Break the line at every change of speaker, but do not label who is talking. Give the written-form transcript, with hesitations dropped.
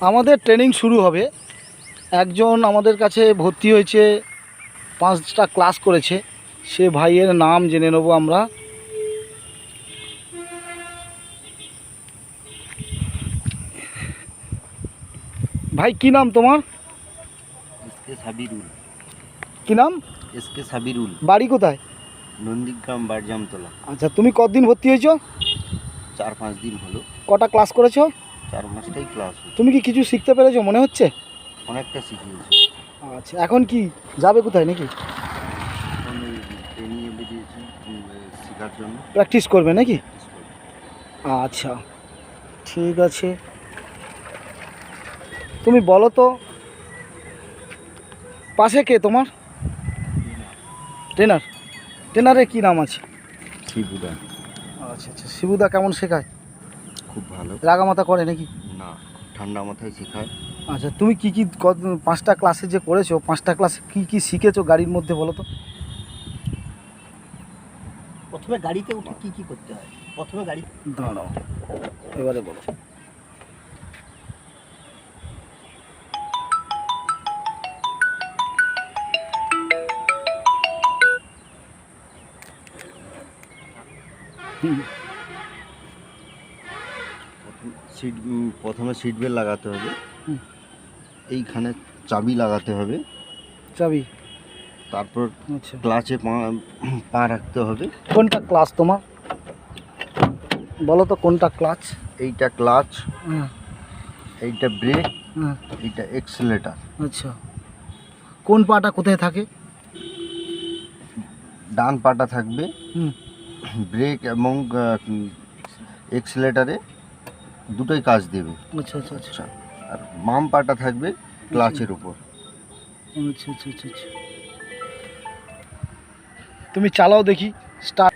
আমাদের ট্রেনিং শুরু হবে। একজন আমাদের কাছে ভর্তি হয়েছে, 5টা ক্লাস করেছে, সে ভাইয়ের নাম জেনে নেব আমরা। ভাই কি নাম তোমার?
এসকে সাবিরুল।
কি নাম?
এসকে সাবিরুল।
বাড়ি কোথায়?
নন্দীগ্রাম বারজামতলা।
আচ্ছা, তুমি কতদিন ভর্তি হয়েছো?
4-5 দিন হলো।
কটা ক্লাস করেছো?
4-5টাই ক্লাস হলো।
তুমি কি কিছু শিখতে পেরেছো মনে হচ্ছে?
অনেকটা শিখিয়েছি।
আচ্ছা, এখন কি যাবে কোথায় নাকি?
এখন ট্রেনিংয়ে বেরিয়েছি শেখার জন্য।
প্র্যাকটিস করবে নাকি?
প্র্যাকটিস করব।
আচ্ছা, ঠিক আছে। তুমি বলো তো, পাশে কে তোমার? ট্রেনার। ট্রেনারের কী নাম আছে?
শিবুদা।
আচ্ছা আচ্ছা, শিবুদা কেমন শেখায়?
খুব ভালো।
রাগামাতা করে নাকি?
না, ঠান্ডা মাথায় শেখায়।
আচ্ছা, তুমি কি কি 5টা ক্লাসে যে করেছো, 5টা ক্লাসে কি কি শিখেছো গাড়ির মধ্যে বলো তো?
প্রথমে গাড়িতে উঠে কি কি করতে হয়? প্রথমে গাড়ি
দাঁড়াও, এবারে বলো।
প্রথমে সিট বেল্ট লাগাতে হবে। এইখানে চাবি লাগাতে হবে।
চাবি।
তারপর
আচ্ছা,
ক্লাচে পা রাখতে হবে।
কোনটা ক্লাস তোমার বলো তো, কোনটা ক্লাচ?
এইটা ক্লাচ,
হ্যাঁ
এইটা ব্রেক,
হ্যাঁ।
এইটা এক্সেলেটার।
আচ্ছা, কোন পাটা কোথায় থাকে?
ডান পাটা থাকবে
হুম।
ব্রেক এবং এক্সেলেটারে, দুটোই কাজ দেবে।
আচ্ছা আচ্ছা আচ্ছা
আর বাম পাটা থাকবে ক্লাচের উপর।
আচ্ছা আচ্ছা আচ্ছা আচ্ছা। তুমি চালাও দেখি, স্টার্ট।